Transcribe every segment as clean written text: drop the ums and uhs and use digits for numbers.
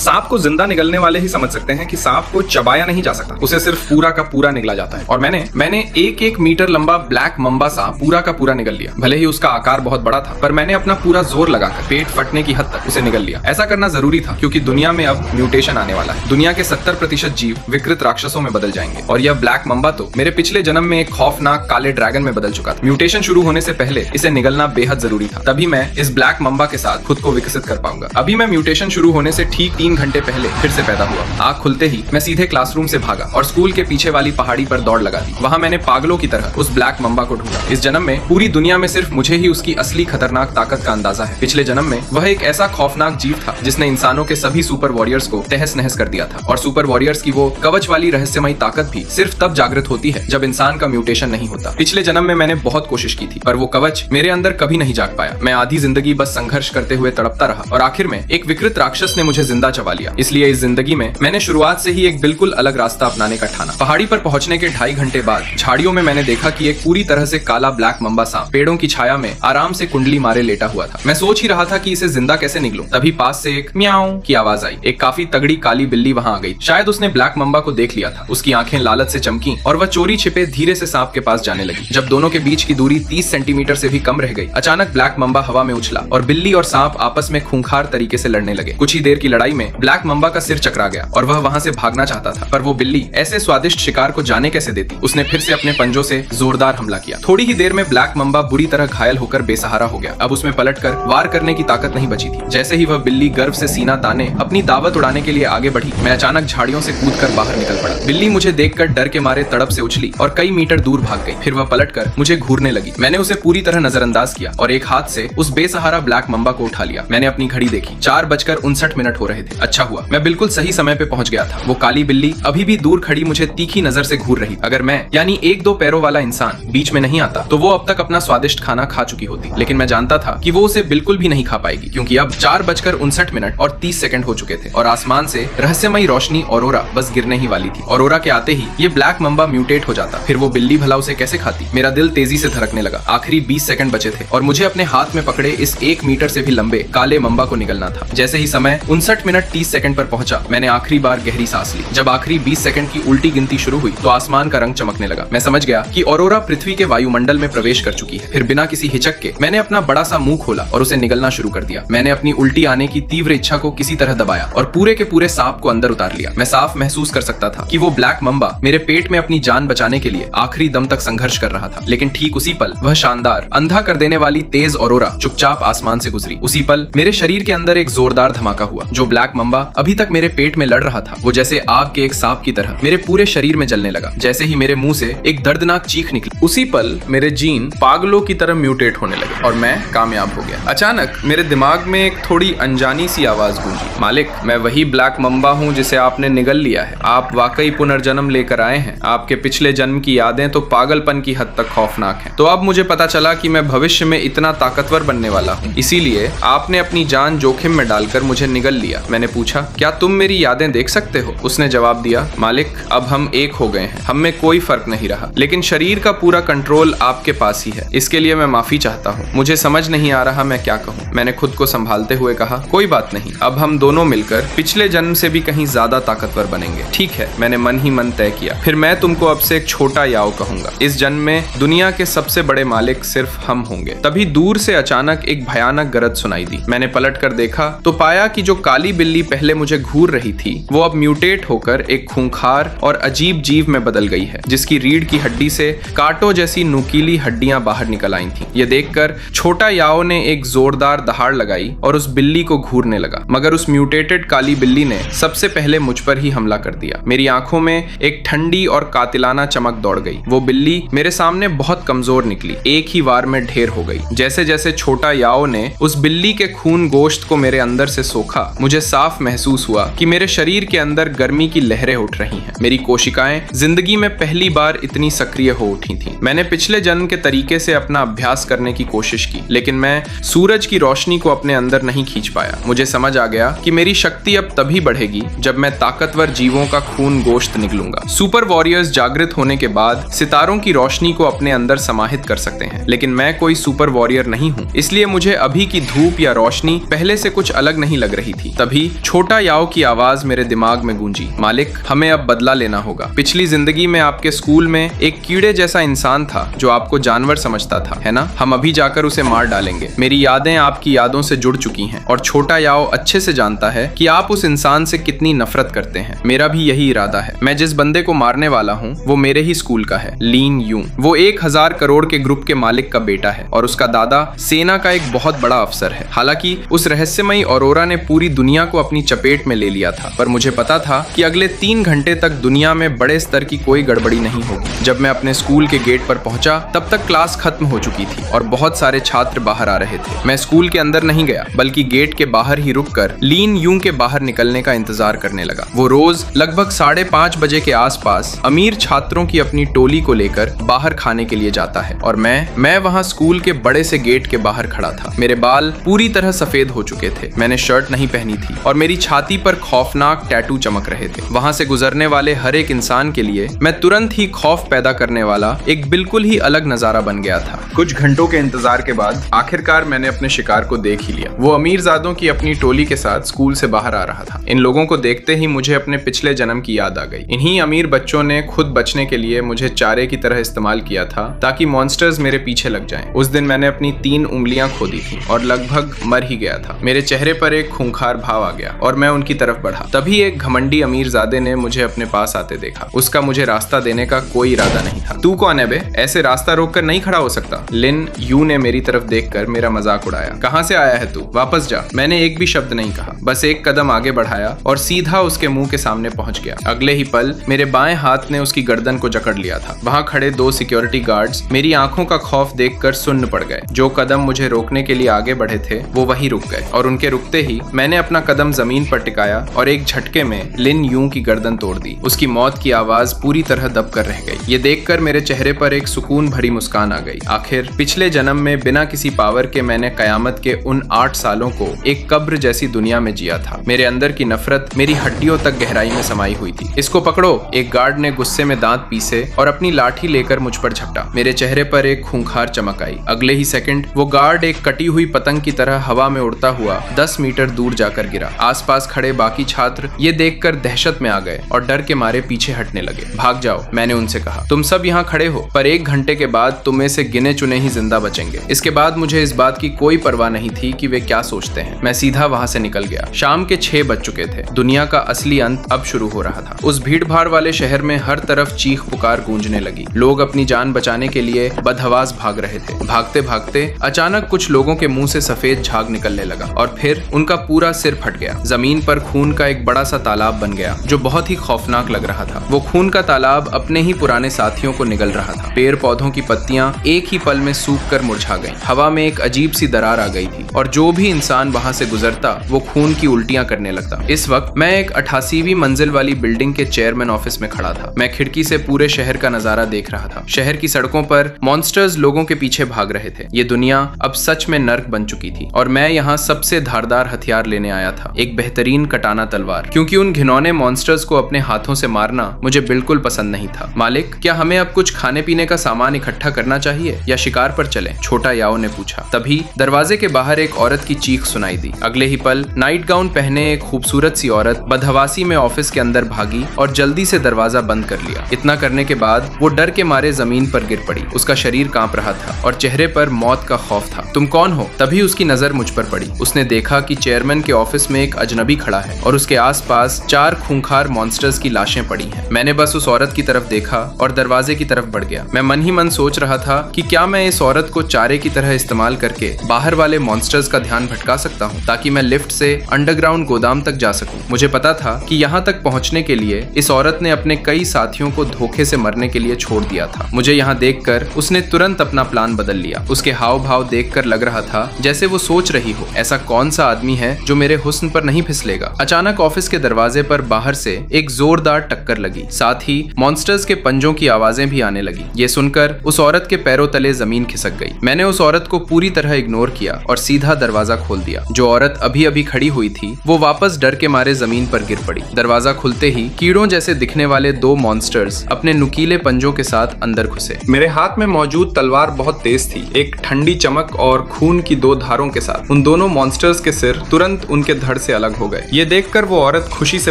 सांप को जिंदा निगलने वाले ही समझ सकते हैं कि सांप को चबाया नहीं जा सकता, उसे सिर्फ पूरा का पूरा निगला जाता है। और मैंने 1 मीटर लंबा ब्लैक मम्बा सांप पूरा का पूरा निगल लिया। भले ही उसका आकार बहुत बड़ा था, पर मैंने अपना पूरा जोर लगाकर पेट फटने की हद तक उसे निगल लिया। ऐसा करना जरूरी था क्योंकि दुनिया में अब म्यूटेशन आने वाला है। दुनिया के 70% जीव विकृत राक्षसों में बदल जाएंगे और यह ब्लैक मम्बा तो मेरे पिछले जन्म में एक खौफनाक काले ड्रैगन में बदल चुका था। म्यूटेशन शुरू होने से पहले इसे निगलना बेहद जरूरी था, तभी मैं इस ब्लैक मम्बा के साथ खुद को विकसित कर पाऊंगा। अभी मैं म्यूटेशन शुरू होने से ठीक 3 घंटे पहले फिर से पैदा हुआ। आँख खुलते ही मैं सीधे क्लासरूम से भागा और स्कूल के पीछे वाली पहाड़ी पर दौड़ लगा दी। वहाँ मैंने पागलों की तरह उस ब्लैक मम्बा को ढूंढा। इस जन्म में पूरी दुनिया में सिर्फ मुझे ही उसकी असली खतरनाक ताकत का अंदाजा है। पिछले जन्म में वह एक ऐसा खौफनाक जीव था जिसने इंसानों के सभी सुपर वॉरियर्स को तहस नहस कर दिया था। और सुपर वॉरियर्स की वो कवच वाली रहस्यमयी ताकत भी सिर्फ तब जागृत होती है जब इंसान का म्यूटेशन नहीं होता। पिछले जन्म में मैंने बहुत कोशिश की थी, पर वो कवच मेरे अंदर कभी नहीं जाग पाया। मैं आधी जिंदगी बस संघर्ष करते हुए तड़पता रहा और आखिर में एक विकृत राक्षस ने मुझे जिंदा चबा लिया। इसलिए इस जिंदगी में मैंने शुरुआत से ही एक बिल्कुल अलग रास्ता अपनाने का ठाना। पहाड़ी पर पहुंचने के 2.5 घंटे बाद झाड़ियों में मैंने देखा कि एक पूरी तरह से काला ब्लैक मम्बा सांप पेड़ों की छाया में आराम से कुंडली मारे लेटा हुआ था। मैं सोच ही रहा था कि इसे जिंदा कैसे निगलूं, तभी पास से एक म्याऊं की आवाज आई। एक काफी तगड़ी काली बिल्ली वहां आ गई। शायद उसने ब्लैक मम्बा को देख लिया था। उसकी आंखें लालच से चमकी और वह चोरी छिपे धीरे से सांप के पास जाने लगी। जब दोनों के बीच की दूरी 30 सेंटीमीटर से भी कम रह गई, अचानक ब्लैक मम्बा हवा में उछला और बिल्ली और सांप आपस में खूंखार तरीके से लड़ने लगे। कुछ ही देर की लड़ाई में ब्लैक मम्बा का सिर चकरा गया और वह वहां से भागना चाहता था, पर वो बिल्ली ऐसे स्वादिष्ट शिकार को जाने कैसे देती। उसने फिर से अपने पंजों से जोरदार हमला किया। थोड़ी ही देर में ब्लैक मम्बा बुरी तरह घायल होकर बेसहारा हो गया। अब उसमें पलटकर वार करने की ताकत नहीं बची थी। जैसे ही वह बिल्ली गर्व से सीना ताने अपनी दावत उड़ाने के लिए आगे बढ़ी, मैं अचानक झाड़ियों से कूदकर बाहर निकल पड़ा। बिल्ली मुझे देखकर डर के मारे तड़प से उछली और कई मीटर दूर भाग गई। फिर वह पलटकर मुझे घूरने लगी। मैंने उसे पूरी तरह नजरअंदाज किया और एक हाथ से उस बेसहारा ब्लैक मम्बा को उठा लिया। मैंने अपनी घड़ी देखी, 4:59 हो रहे थे। अच्छा हुआ मैं बिल्कुल सही समय पे पहुंच गया था। वो काली बिल्ली अभी भी दूर खड़ी मुझे तीखी नजर से घूर रही। अगर मैं यानी 1-2 पैरों वाला इंसान बीच में नहीं आता तो वो अब तक अपना स्वादिष्ट खाना खा चुकी होती। लेकिन मैं जानता था कि वो उसे बिल्कुल भी नहीं खा पाएगी, क्योंकि अब 4:59 हो चुके थे और आसमान से रहस्यमयी रोशनी ऑरोरा बस गिरने ही वाली थी। ऑरोरा के आते ही ये ब्लैक मम्बा म्यूटेट हो जाता। फिर वो बिल्ली भला उसे कैसे खाती। मेरा दिल तेजी से धड़कने लगा। आखिरी 20 सेकंड बचे थे और मुझे अपने हाथ में पकड़े इस 1 मीटर से भी लंबे काले मम्बा को निगलना था। जैसे ही समय 59:30 पर पहुंचा, मैंने आखिरी बार गहरी सांस ली। जब आखिरी 20 सेकंड की उल्टी गिनती शुरू हुई तो आसमान का रंग चमकने लगा। मैं समझ गया कि ऑरोरा पृथ्वी के वायुमंडल में प्रवेश कर चुकी है। फिर बिना किसी हिचक के मैंने अपना बड़ा सा मुंह खोला और उसे निगलना शुरू कर दिया। मैंने अपनी उल्टी आने की तीव्र इच्छा को किसी तरह दबाया और पूरे के पूरे सांप को अंदर उतार लिया। मैं साफ महसूस कर सकता था कि वो ब्लैक मम्बा मेरे पेट में अपनी जान बचाने के लिए आखिरी दम तक संघर्ष कर रहा था। लेकिन ठीक उसी पल वह शानदार अंधा कर देने वाली तेज ऑरोरा चुपचाप आसमान से गुजरी। उसी पल मेरे शरीर के अंदर एक जोरदार धमाका हुआ। जो ब्लैक मम्बा अभी तक मेरे पेट में लड़ रहा था, वो जैसे आग के एक सांप की तरह मेरे पूरे शरीर में जलने लगा। जैसे ही मेरे मुंह से एक दर्दनाक चीख निकली, उसी पल मेरे जीन पागलों की तरह म्यूटेट होने लगे और मैं कामयाब हो गया। अचानक मेरे दिमाग में एक थोड़ी अनजानी सी आवाज गूंजी, मालिक, मैं वही ब्लैक मम्बा हूँ जिसे आपने निगल लिया है। आप वाकई पुनर्जन्म लेकर आए हैं। आपके पिछले जन्म की यादें तो पागलपन की हद तक खौफनाक हैं। तो अब मुझे पता चला कि मैं भविष्य में इतना ताकतवर बनने वाला हूँ, इसीलिए आपने अपनी जान जोखिम में डालकर मुझे निगल लिया। मैंने पूछा, क्या तुम मेरी यादें देख सकते हो? उसने जवाब दिया, मालिक, अब हम एक हो गए हैं। हम में कोई फर्क नहीं रहा, लेकिन शरीर का पूरा कंट्रोल आपके पास ही है। इसके लिए मैं माफी चाहता हूँ। मुझे समझ नहीं आ रहा मैं क्या कहूँ। मैंने खुद को संभालते हुए कहा, कोई बात नहीं, अब हम दोनों मिलकर पिछले जन्म से भी कहीं ज्यादा ताकतवर बनेंगे। ठीक है, मैंने मन ही मन तय किया। फिर मैं तुमको अब से एक छोटा याओ कहूंगा। इस जन्म में दुनिया के सबसे बड़े मालिक सिर्फ हम होंगे। तभी दूर से अचानक एक भयानक गरज सुनाई दी। मैंने पलट कर देखा तो पाया कि जो काली बिल्ली पहले मुझे घूर रही थी, वो अब म्यूटेट होकर एक खूंखार और अजीब जीव में बदल गई है, जिसकी रीढ़ की हड्डी से कांटों जैसी नुकीली हड्डियां बाहर निकल आई थीं। ये देखकर छोटा याओ ने एक जोरदार दहाड़ लगाई और उस बिल्ली को घूरने लगा, मगर उस म्यूटेटेड काली बिल्ली ने सबसे पहले मुझ पर ही हमला कर दिया। मेरी आंखों में एक ठंडी और कातिलाना चमक दौड़ गई। वो बिल्ली मेरे सामने बहुत कमजोर निकली, एक ही वार में ढेर हो गई। जैसे जैसे छोटा याओ ने उस बिल्ली के खून गोश्त को मेरे अंदर से सोखा, मुझे साफ महसूस हुआ कि मेरे शरीर के अंदर गर्मी की लहरें उठ रही हैं। मेरी कोशिकाएं जिंदगी में पहली बार इतनी सक्रिय हो उठी थीं। मैंने पिछले जन्म के तरीके से अपना अभ्यास करने की कोशिश की, लेकिन मैं सूरज की रोशनी को अपने अंदर नहीं खींच पाया। मुझे समझ आ गया कि मेरी शक्ति अब तभी बढ़ेगी जब मैं ताकतवर जीवों का खून गोश्त निगलूंगा। सुपर वॉरियर्स जागृत होने के बाद सितारों की रोशनी को अपने अंदर समाहित कर सकते हैं, लेकिन मैं कोई सुपर वॉरियर नहीं हूँ, इसलिए मुझे अभी की धूप या रोशनी पहले से कुछ अलग नहीं लग रही थी। तभी छोटा याओ की आवाज मेरे दिमाग में गूंजी, मालिक हमें अब बदला लेना होगा। पिछली जिंदगी में आपके स्कूल में एक कीड़े जैसा इंसान था जो आपको जानवर समझता था, है ना? हम अभी जाकर उसे मार डालेंगे। मेरी यादें आपकी यादों से जुड़ चुकी हैं और छोटा याओ अच्छे से जानता है कि आप उस इंसान से कितनी नफरत करते हैं। मेरा भी यही इरादा है। मैं जिस बंदे को मारने वाला हूँ वो मेरे ही स्कूल का है, लीन यूं। वो 1000 करोड़ के ग्रुप के मालिक का बेटा है और उसका दादा सेना का एक बहुत बड़ा अफसर है। हालांकि उस रहस्यमयी औरोरा ने पूरी दुनिया को अपनी चपेट में ले लिया था, पर मुझे पता था कि अगले 3 घंटे तक दुनिया में बड़े स्तर की कोई गड़बड़ी नहीं होगी। जब मैं अपने स्कूल के गेट पर पहुंचा तब तक क्लास खत्म हो चुकी थी और बहुत सारे छात्र बाहर आ रहे थे। मैं स्कूल के अंदर नहीं गया बल्कि गेट के बाहर ही रुककर लीन यूं के बाहर निकलने का इंतजार करने लगा। वो रोज लगभग 5:30 बजे के आसपास अमीर छात्रों की अपनी टोली को लेकर बाहर खाने के लिए जाता है और मैं वहां स्कूल के बड़े से गेट के बाहर खड़ा था। मेरे बाल पूरी तरह सफेद हो चुके थे, मैंने शर्ट नहीं पहनी थी और मेरी छाती पर खौफनाक टैटू चमक रहे थे। वहां से गुजरने वाले हर एक इंसान के लिए मैं तुरंत ही खौफ पैदा करने वाला एक बिल्कुल ही अलग नजारा बन गया था। कुछ घंटों के इंतजार के बाद आखिरकार मैंने अपने शिकार को देख ही लिया। वो अमीरजादों की अपनी टोली के साथ स्कूल से बाहर आ रहा था। इन लोगों को देखते ही मुझे अपने पिछले जन्म की याद आ गई। इन्हीं अमीर बच्चों ने खुद बचने के लिए मुझे चारे की तरह इस्तेमाल किया था ताकि मॉन्स्टर्स मेरे पीछे लग जाएं। उस दिन मैंने अपनी 3 उंगलियां खो दी थी और लगभग मर ही गया था। मेरे चेहरे पर एक खूंखार भाव आ गया और मैं उनकी तरफ बढ़ा। तभी एक घमंडी अमीरजादे ने मुझे अपने पास आते देखा। उसका मुझे रास्ता देने का कोई इरादा नहीं था। तू कौन है बे? ऐसे रास्ता रोककर नहीं खड़ा हो सकता। लिन यू ने मेरी तरफ देखकर मेरा मजाक उड़ाया। कहां से आया है तू? वापस जा। मैंने एक भी शब्द नहीं कहा, बस एक कदम आगे बढ़ाया और सीधा उसके मुंह के सामने पहुंच गया। अगले ही पल मेरे बाएं हाथ ने उसकी गर्दन को जकड़ लिया था। वहां खड़े 2 सिक्योरिटी गार्ड्स मेरी आंखों का खौफ देखकर सुन्न पड़ गए। जो कदम मुझे रोकने के लिए आगे बढ़े थे वो वहीं रुक गए और उनके रुकते ही मैंने अपना कदम जमीन पर टिकाया और एक झटके में लिन यूं की गर्दन तोड़ दी। उसकी मौत की आवाज पूरी तरह दब कर रह गई। ये देखकर मेरे चेहरे पर एक सुकून भरी मुस्कान आ गई। आखिर पिछले जन्म में बिना किसी पावर के मैंने कयामत के उन 8 सालों को एक कब्र जैसी दुनिया में जिया था। मेरे अंदर की नफरत मेरी हड्डियों तक गहराई में समाई हुई थी। इसको पकड़ो, एक गार्ड ने गुस्से में दांत पीसे और अपनी लाठी लेकर मुझ पर झपटा। मेरे चेहरे पर एक खूंखार चमक आई। अगले ही सेकंड वो गार्ड एक कटी हुई पतंग की तरह हवा में उड़ता हुआ 10 मीटर दूर जाकर गिरा। आसपास खड़े बाकी छात्र ये देखकर दहशत में आ गए और डर के मारे पीछे हटने लगे। भाग जाओ, मैंने उनसे कहा। तुम सब यहाँ खड़े हो, पर 1 घंटे के बाद तुम में से गिने चुने ही जिंदा बचेंगे। इसके बाद मुझे इस बात की कोई परवाह नहीं थी कि वे क्या सोचते हैं। मैं सीधा वहां से निकल गया। शाम के 6 बज चुके थे। दुनिया का असली अंत अब शुरू हो रहा था। उस भीड़ भाड़ वाले शहर में हर तरफ चीख पुकार गूंजने लगी। लोग अपनी जान बचाने के लिए बदहवास भाग रहे थे। भागते भागते अचानक कुछ लोगों के मुंह से सफेद झाग निकलने लगा और फिर उनका पूरा सिर फट गया। जमीन पर खून का एक बड़ा सा तालाब बन गया जो बहुत ही खौफनाक लग रहा था। वो खून का तालाब अपने ही पुराने साथियों को निगल रहा था। पेड़ पौधों की पत्तियां एक ही पल में सूख कर मुरझा गईं। हवा में एक अजीब सी दरार आ गई थी और जो भी इंसान वहां से गुजरता वो खून की उल्टियां करने लगता। इस वक्त मैं एक 88वीं मंजिल वाली बिल्डिंग के चेयरमैन ऑफिस में खड़ा था। मैं खिड़की से पूरे शहर का नजारा देख रहा था। शहर की सड़कों पर मॉन्स्टर्स लोगों के पीछे भाग रहे थे। ये दुनिया अब सच में नर्क बन चुकी थी और मैं यहाँ सबसे धारदार हथियार लेने आया था, एक बेहतरीन कटाना तलवार, क्योंकि उन घिनौने मॉन्स्टर्स को अपने हाथों से मारना मुझे बिल्कुल पसंद नहीं था। मालिक, क्या हमें अब कुछ खाने पीने का सामान इकट्ठा करना चाहिए या शिकार पर चलें? छोटा याओ ने पूछा। तभी दरवाजे के बाहर एक औरत की चीख सुनाई दी। अगले ही पल नाइट गाउन पहने एक खूबसूरत सी औरत बदहवासी में ऑफिस के अंदर भागी और जल्दी से दरवाजा बंद कर लिया। इतना करने के बाद वो डर के मारे जमीन पर गिर पड़ी। उसका शरीर कांप रहा था और चेहरे पर मौत का खौफ था। तुम कौन हो? तभी उसकी नजर मुझ पर पड़ी। उसने देखा कि चेयरमैन के ऑफिस में एक अजनबी खड़ा है और उसके आसपास 4 खूंखार मॉन्स्टर्स की लाशें पड़ी हैं। मैंने बस उस औरत की तरफ देखा और दरवाजे की तरफ बढ़ गया। मैं मन ही मन सोच रहा था कि क्या मैं इस औरत को चारे की तरह इस्तेमाल करके बाहर वाले मॉन्स्टर्स का ध्यान भटका सकता हूँ ताकि मैं लिफ्ट से अंडरग्राउंड गोदाम तक जा सकूं। मुझे पता था कि यहाँ तक पहुँचने के लिए इस औरत ने अपने कई साथियों को धोखे से मरने के लिए छोड़ दिया था। मुझे यहाँ देखकर उसने तुरंत अपना प्लान बदल लिया। उसके हाव भाव देखकर लग रहा था जैसे वो सोच रही हो, ऐसा कौन सा आदमी है जो मेरे हुस्न पर नहीं फिसलेगा। अचानक ऑफिस के दरवाजे पर बाहर से एक जोरदार टक्कर लगी। साथ ही मॉन्स्टर्स के पंजों की आवाजें भी आने लगी। ये सुनकर उस औरत के पैरों तले जमीन खिसक गई। मैंने उस औरत को पूरी तरह इग्नोर किया और सीधा दरवाजा खोल दिया। जो औरत अभी अभी खड़ी हुई थी वो वापस डर के मारे जमीन पर गिर पड़ी। दरवाजा खुलते ही कीड़ों जैसे दिखने वाले 2 मॉन्स्टर्स अपने नुकीले पंजों के साथ अंदर घुसे। मेरे हाथ में मौजूद तलवार बहुत तेज थी, एक ठंडी चमक और खून की 2 धारों के साथ। उन दोनों मॉन्स्टर्स के सिर तुरंत उनके धड़ से अलग हो गए। ये देखकर वो औरत खुशी से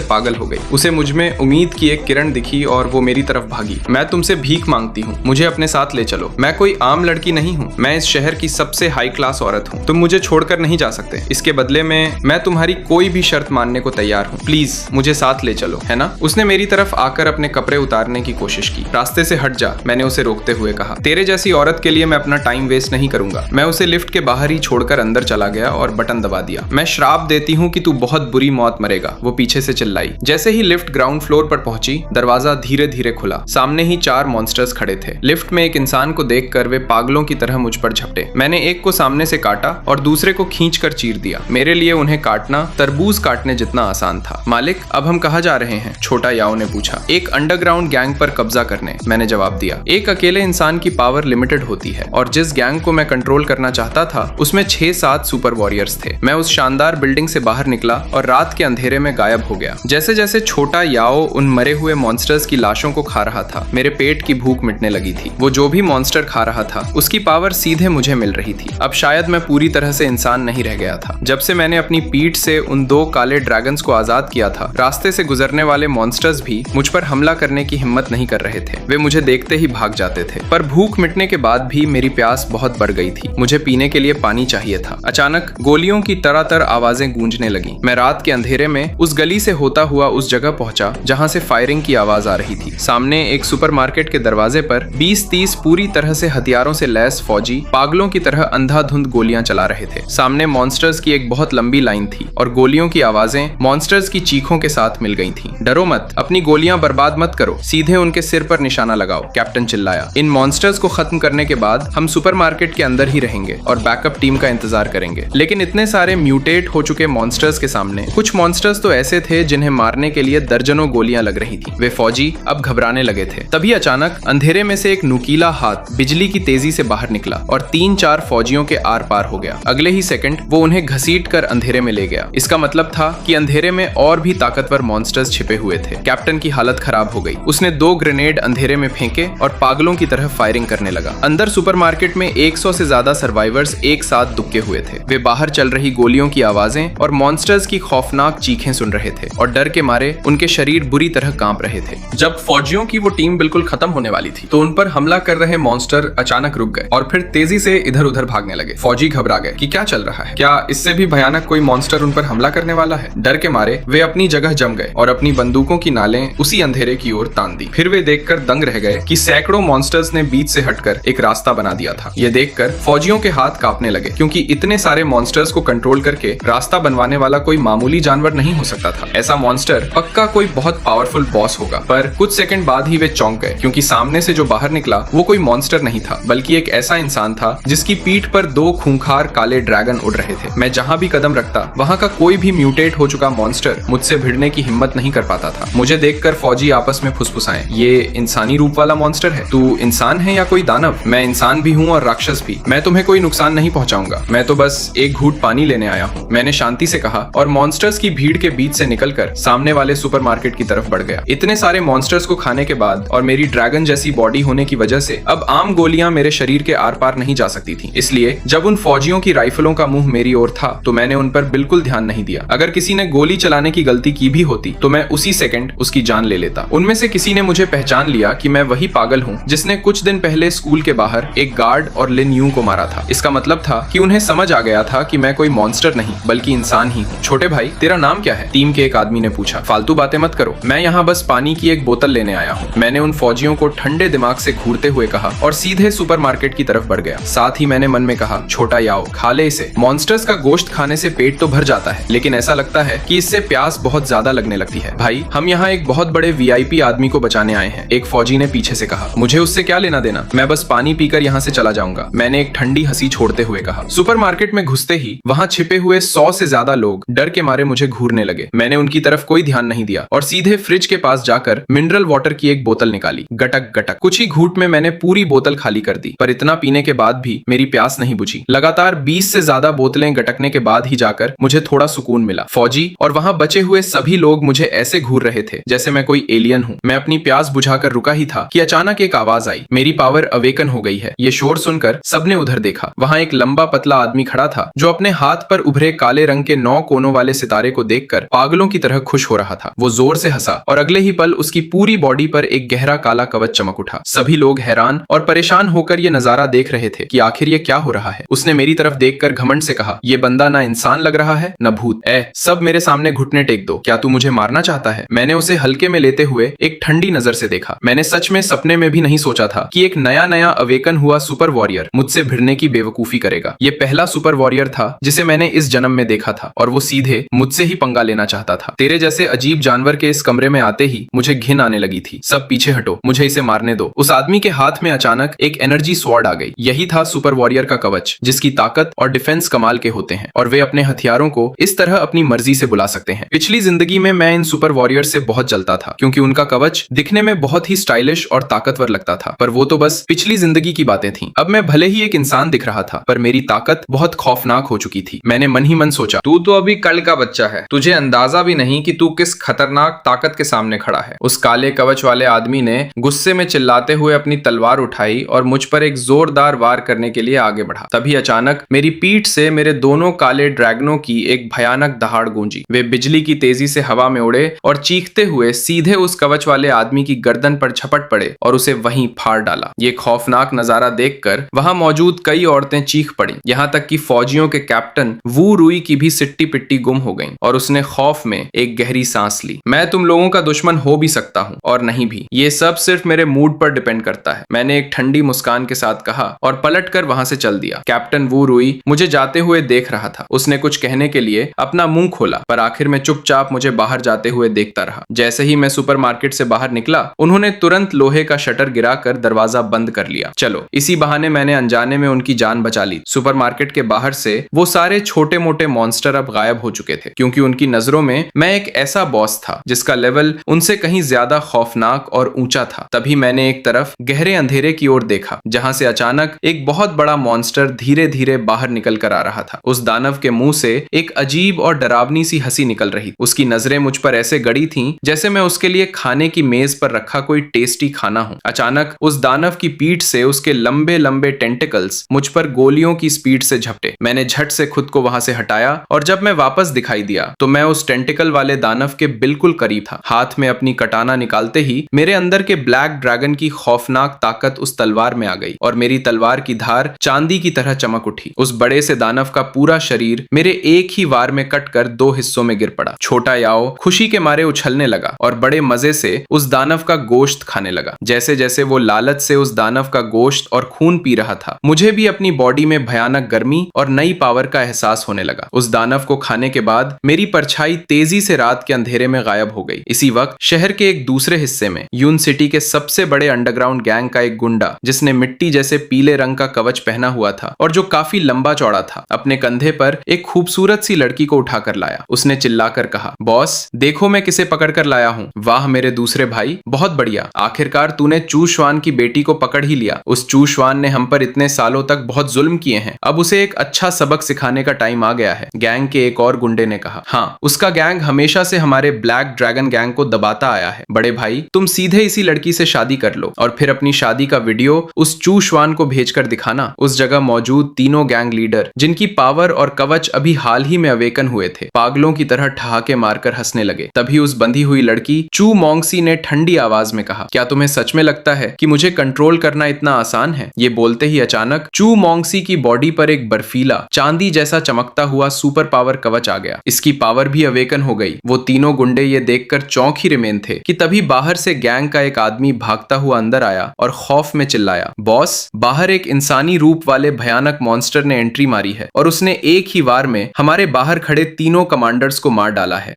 पागल हो गई। उसे मुझ में उम्मीद की एक किरण दिखी और वो मेरी तरफ भागी। मैं तुमसे भीख मांगती हूँ, मुझे अपने साथ ले चलो। मैं कोई आम लड़की नहीं हूँ, मैं इस शहर की सबसे हाई क्लास औरत हूँ। तुम मुझे छोड़कर नहीं जा सकते। इसके बदले में मैं तुम्हारी कोई भी शर्त मानने को तैयार हूँ। प्लीज मुझे साथ ले चलो, है ना? उसने मेरी तरफ आकर अपने कपड़े उतारने की कोशिश की। रास्ते से हट जा, मैंने उसे रोकते हुए कहा। तेरे जैसी औरत के लिए मैं अपना टाइम वेस्ट नहीं करूंगा। मैं उसे लिफ्ट के बाहर ही छोड़कर अंदर चला गया और बटन दबा दिया। मैं श्राप देती हूँ कि तू बहुत बुरी मौत मरेगा, वो पीछे से चिल्लाई। जैसे ही लिफ्ट ग्राउंड फ्लोर पर पहुंची, दरवाजा धीरे धीरे खुला। सामने ही 4 मॉन्स्टर्स खड़े थे। लिफ्ट में एक इंसान को देखकर वे पागलों की तरह मुझ पर झपटे। मैंने एक को सामने से काटा और दूसरे को खींचकर चीर दिया। मेरे लिए उन्हें काटना तरबूज काटने जितना आसान था। मालिक, अब हम कहाँ जा रहे हैं? छोटा याओ ने पूछा। एक अंडरग्राउंड गैंग पर कब्जा करने, मैंने जवाब दिया। एक अकेले इंसान की पावर लिमिटेड होती है और जिस गैंग को मैं कंट्रोल करना चाहता था उसमें 6-7 सुपर वॉरियर्स थे। मैं उस शानदार बिल्डिंग से बाहर निकला और रात के अंधेरे में गायब हो गया। जैसे जैसे छोटा याओ उन मरे हुए मॉन्स्टर्स की लाशों को खा रहा था, मेरे पेट की भूख मिटने लगी थी। वो जो भी मॉन्स्टर खा रहा था उसकी पावर सीधे मुझे मिल रही थी। अब शायद मैं पूरी तरह से इंसान नहीं रह गया था। जब से मैंने अपनी पीठ से उन 2 काले ड्रैगन्स को आजाद किया था, रास्ते से गुजरने वाले मॉन्स्टर्स भी मुझ पर हमला करने की हिम्मत नहीं कर रहे थे। वे मुझे देखते ही भाग जाते थे। पर भूख मिटने के बाद भी मेरी प्यास बहुत बढ़ गई थी। मुझे पीने के लिए पानी चाहिए था। अचानक गोलियों की तरह आवाजें गूंजने लगी। मैं रात के अंधेरे में उस गली से होता हुआ उस जगह पहुंचा जहां से फायरिंग की आवाज आ रही थी। सामने एक सुपरमार्केट के दरवाजे पर 20-30 पूरी तरह से हथियारों से लैस फौजी पागलों की तरह अंधाधुंध गोलियां चला रहे थे। सामने मॉन्स्टर्स की एक बहुत लंबी लाइन थी और गोलियों की आवाजें मॉन्स्टर्स की चीखों के साथ मिल गई थीं। डरो मत, अपनी गोलियां बर्बाद मत करो, सीधे उनके सिर पर निशाना लगाओ, कैप्टन चिल्लाया। इन मॉन्स्टर्स को खत्म करने के बाद हम सुपरमार्केट के अंदर ही रहेंगे और बैकअप टीम का इंतजार करेंगे। लेकिन इतने सारे म्यूटेट हो चुके मॉन्स्टर्स के सामने कुछ मॉन्स्टर्स तो ऐसे थे जिन्हें मारने के लिए दर्जनों गोलियां लग रही थी। वे फौजी अब घबराने लगे थे। तभी अचानक अंधेरे में से एक नुकीला हाथ बिजली की तेजी से बाहर निकला और 3-4 फौजियों के आर पार हो गया। अगले ही सेकंड वो उन्हें घसीट कर अंधेरे में ले गया। इसका मतलब था कि अंधेरे में और भी ताकतवर मॉन्स्टर्स छिपे हुए थे। कैप्टन की हालत खराब हो गई। उसने 2 ग्रेनेड अंधेरे में फेंके और पागलों की तरह फायरिंग करने लगा। अंदर सुपरमार्केट में 100 से ज्यादा सर्वाइवर्स एक साथ दुबके हुए थे। वे बाहर चल रही गोलियों की आवाजें और मॉन्स्टर्स की खौफनाक चीखें सुन रहे थे और डर के मारे उनके शरीर बुरी तरह कांप रहे थे। जब फौजियों की वो टीम बिल्कुल खत्म होने वाली थी तो उन पर हमला कर रहे मॉन्स्टर अचानक रुक गए और फिर तेजी से इधर उधर भागने लगे। फौजी घबरा गए कि क्या चल रहा है, क्या इससे भी भयानक कोई मॉन्स्टर उन पर हमला करने वाला है। डर के मारे वे अपनी जगह जम गए और अपनी बंदूकों की नालें उसी अंधेरे की ओर तान दी। फिर वे देखकर दंग रह गए कि सैकड़ों मॉन्स्टर्स ने बीच से हटकर एक रास्ता बना दिया था। ये देखकर फौजियों के हाथ कांपने लगे क्योंकि इतने सारे मॉन्स्टर्स को कंट्रोल करके रास्ता बनवाने वाला कोई मामूली जानवर नहीं हो सकता था। ऐसा मॉन्स्टर पक्का कोई बहुत पावरफुल बॉस होगा। पर कुछ सेकंड बाद ही वे चौंक गए क्योंकि सामने से जो बाहर निकला वो कोई मॉन्स्टर नहीं था बल्कि एक ऐसा इंसान था जिसकी पीठ पर 2 खूंखार काले ड्रैगन उड़ रहे थे। मैं जहां भी कदम रखता वहां का कोई भी म्यूटेट हो चुका मॉन्स्टर मुझसे भिड़ने की हिम्मत नहीं कर पाता था। मुझे देखकर फौजी आपस में फुसफुसाए, ये इंसानी रूप वाला मॉन्स्टर है, तू इंसान है या कोई दानव? मैं इंसान भी हूँ और राक्षस भी। मैं तुम्हें कोई नुकसान नहीं पहुंचाऊंगा, मैं तो बस एक घूंट पानी लेने आया हूँ, मैंने शांति से कहा और मॉन्स्टर्स की भीड़ के बीच से निकलकर सामने वाले सुपरमार्केट की तरफ बढ़ गया। इतने सारे मॉन्स्टर्स को खाने के बाद और मेरी ड्रैगन जैसी बॉडी होने की वजह से अब आम गोलियां मेरे शरीर के आर पार नहीं जा सकती थी। इसलिए जब उन फौजियों की राइफलों का मुंह मेरी ओर था तो मैंने उन पर बिल्कुल ध्यान नहीं दिया। अगर किसी ने गोली चलाने की गलती की भी होती तो मैं उसी सेकंड उसकी जान ले लेता। उनमें से किसी ने मुझे पहचान लिया कि मैं वही पागल हूँ जिसने कुछ दिन पहले स्कूल के बाहर एक गार्ड और लिन यू को मारा था। इसका मतलब था कि उन्हें समझ आ गया था कि मैं कोई मॉन्स्टर नहीं बल्कि इंसान ही हूँ। छोटे भाई, तेरा नाम क्या है? टीम के एक आदमी ने पूछा। फालतू बातें मत करो, मैं यहाँ बस पानी की एक बोतल लेने आया हूँ, मैंने उन फौजियों को ठंडे दिमाग से घूरते हुए कहा और सीधे सुपरमार्केट की तरफ बढ़ गया। साथ ही मैंने मन में कहा, छोटा याओ, खा ले इसे। मॉन्स्टर्स का गोश्त खाने से पेट तो भर जाता है लेकिन ऐसा लगता है कि इससे प्यास बहुत ज्यादा लगने लगती है। भाई, हम यहाँ एक बहुत बड़े वीआईपी आदमी को बचाने आए हैं, एक फौजी ने पीछे से कहा। मुझे उससे क्या लेना देना, मैं बस पानी पीकर यहाँ से चला जाऊंगा, मैंने एक ठंडी हंसी छोड़ते हुए कहा। सुपरमार्केट में घुसते ही वहाँ छिपे हुए 100 से ज्यादा लोग डर के मारे मुझे घूरने लगे। मैंने उनकी तरफ कोई ध्यान नहीं दिया और सीधे फ्रिज के पास जाकर मिनरल वाटर की एक बोतल निकाली। गटक गटक, कुछ ही घूंट में मैंने पूरी बोतल खाली कर दी। पर इतना पीने के बाद भी मेरी प्यास नहीं बुझी। लगातार 20 से ज्यादा बोतलें गटकने के बाद ही जाकर मुझे थोड़ा सुकून मिला। फौजी और वहाँ बचे हुए सभी लोग मुझे ऐसे घूर रहे थे जैसे मैं कोई एलियन हूँ। मैं अपनी प्यास बुझाकर रुका ही था कि अचानक एक आवाज आई, मेरी पावर अवेकन हो गई है। ये शोर सुनकर सबने उधर देखा। वहाँ एक लंबा पतला आदमी खड़ा था जो अपने हाथ पर उभरे काले रंग के 9 कोनों वाले सितारे को देखकर पागलों की तरह खुश हो रहा था। वो जोर से हंसा और अगले ही पल उसकी पूरी बॉडी पर एक गहरा काला कवच चमक उठा। सभी लोग हैरान और परेशान होकर ये नजारा देख रहे थे कि आखिर ये क्या हो रहा है। उसने मेरी तरफ देखकर घमंड से कहा, ये बंदा ना इंसान लग रहा है न भूत। सब मेरे सामने घुटने टेक दो, क्या तू मुझे मारना चाहता है? मैंने उसे हल्के में लेते हुए एक ठंडी नजर से देखा। मैंने सच में सपने में भी नहीं सोचा था कि एक नया नया अवेकन हुआ सुपर वॉरियर मुझसे भिड़ने की बेवकूफी करेगा। ये पहला सुपर वॉरियर था जिसे मैंने इस जन्म में देखा था और वो सीधे मुझसे ही पंगा लेना चाहता था। तेरे जैसे अजीब जानवर के इस कमरे में आते ही मुझे घिन आने लगी थी। सब पीछे हटो, मुझे इसे मारने दो। उस आदमी के हाथ में अचानक एक एनर्जी स्वॉर्ड आ गई। यही था सुपर वॉरियर का कवच, जिसकी ताकत और डिफेंस कमाल के होते हैं और वे अपने हथियारों को इस तरह अपनी मर्जी से बुला सकते हैं। पिछली जिंदगी में मैं इन सुपर वॉरियर से बहुत जलता था क्योंकि उनका कवच दिखने में बहुत ही स्टाइलिश और ताकतवर लगता था, पर वो तो बस पिछली जिंदगी की बातें थीं। अब मैं भले ही एक इंसान दिख रहा था, पर मेरी ताकत बहुत खौफनाक हो चुकी थी। मैंने मन ही मन सोचा, तू तो अभी कल का बच्चा है, तुझे अंदाजा भी नहीं कि तू किस खतरनाक ताकत के सामने खड़ा है। उस काले कवच वाले आदमी ने गुस्से में चिल्लाते हुए अपनी तलवार उठाई और मुझ पर एक जोरदार वार करने के लिए आगे बढ़ा। तभी अचानक मेरी पीठ से मेरे दोनों काले ड्रैगनों की एक भयानक दहाड़ गूंजी। वे बिजली की तेजी से हवा में उड़े और चीखते हुए सीधे उस कवच वाले आदमी की गर्दन पर झपट पड़े और उसे वहीं फाड़ डाला। ये खौफनाक नजारा देखकर वहां मौजूद कई औरतें चीख पड़ी, यहाँ तक कि फौजियों के कैप्टन वू रुई की भी सिट्टी पिट्टी गुम हो गई और उसने खौफ में एक गहरी सांस ली। मैं तुम लोगों का दुश्मन हो भी सकता हूँ और नहीं भी, ये सब सिर्फ मेरे मूड पर डिपेंड करता है, मैंने एक ठंडी मुस्कान के साथ कहा और पलट कर वहां से चल दिया। कैप्टन वू रुई मुझे जाते हुए देख रहा था। उसने कुछ कहने के लिए अपना मुंह खोला, पर आखिर में चुपचाप मुझे बाहर जाते हुए देखता रहा। जैसे ही मैं सुपरमार्केट से बाहर निकला, उन्होंने तुरंत लोहे का शटर गिराकर दरवाजा बंद कर लिया। चलो, इसी बहाने मैंने अनजाने में उनकी जान बचा ली। सुपरमार्केट के बाहर से वो सारे छोटे मोटे मॉन्स्टर अब गायब हो चुके थे, क्योंकि उनकी नजरों में मैं एक ऐसा बॉस था जिसका लेवल उनसे कहीं ज्यादा खौफनाक और ऊंचा था। तभी मैंने एक तरफ गहरे अंधेरे की ओर देखा, जहां से अचानक एक बहुत बड़ा मॉन्स्टर धीरे धीरे बाहर निकल कर आ रहा था। उस दानव के मुंह से एक अजीब और डरावनी सी हंसी निकल रही। उसकी नजरें मुझ पर ऐसे गड़ी थीं जैसे मैं उसके लिए खाने की मेज पर रखा कोई टेस्टी खाना हूं। अचानक उस दानव की पीठ से उसके लंबे लंबे टेंटिकल्स मुझ पर गोलियों की स्पीड से झपटे। मैंने झट से खुद को वहां से हटाया और जब मैं वापस दिखाई दिया तो मैं उस टेंटिकल वाले दानव के बिल्कुल करीब था। हाथ में अपनी कटाना निकालते ही मेरे अंदर के ब्लैक ड्रैगन की खौफनाक ताकत उस तलवार में आ गई और मेरी तलवार की धार चांदी की तरह चमक उठी। उस बड़े से दानव का पूरा शरीर मेरे एक ही वार में कटकर दो हिस्सों में गिर पड़ा। छोटा याओ खुशी के मारे उछलने लगा और बड़े मजे से उस दानव का गोश्त खाने लगा। जैसे जैसे वो लालच से उस दानव का गोश्त और खून पी रहा था, मुझे भी अपनी बॉडी में भयानक गर्मी और नई पावर का एहसास होने लगा। उस दानव को खाने के बाद मेरी परछाई तेजी से रात के अंधेरे में गायब हो गई। इसी वक्त शहर के एक दूसरे हिस्से में यून सिटी के सबसे बड़े अंडरग्राउंड गैंग का एक गुंडा, जिसने मिट्टी जैसे पीले रंग का कवच पहना हुआ था और जो काफी लंबा चौड़ा था, अपने कंधे पर एक खूबसूरत सी लड़की को उठाकर लाया। उसने चिल्लाकर कहा, बॉस देखो मैं किसे पकड़ कर लाया हूँ। वाह मेरे दूसरे भाई, बहुत बढ़िया, आखिरकार तूने चू श्वान की बेटी को पकड़ ही लिया। उस चू श्वान ने हम पर इतने सालों तक बहुत जुल्म किए हैं, अब उसे एक अच्छा सबक सिखाने का टाइम आ गया है। गैंग के एक और गुंडे ने कहा, हाँ उसका गैंग हमेशा से हमारे ब्लैक ड्रैगन गैंग को दबाता आया है। बड़े भाई तुम सीधे इसी लड़की से शादी कर लो और फिर अपनी शादी का वीडियो उस चू श्वान को भेजकर दिखाना। उस जगह मौजूद तीनों गैंग लीडर, जिनकी पावर और कवच अभी हाल ही में अवेकन हुए थे, पागलों की तरह ठहाके मारकर हंसने लगे। तभी उस बंधी हुई लड़की चू मोंगसी ने ठंडी आवाज में कहा, क्या तुम्हें सच में लगता है कि मुझे कंट्रोल करना इतना आसान है? ये बोलते ही अचानक चू मोंगसी की बॉडी पर एक बर्फीला चांदी जैसा चमकता हुआ सुपर पावर कवच आ गया। इसकी पावर भी अवेकन हो गई। वो तीनों गुंडे ये देखकर चौंक ही रिमेन थे कि तभी बाहर से गैंग का एक आदमी भागता हुआ अंदर आया और खौफ में चिल्लाया, बॉस बाहर एक इंसानी रूप वाले भयानक मॉन्स्टर ने एंट्री मारी है और उसने एक ही वार में हमारे बाहर खड़े तीनों कमांडर्स को मार डाला है।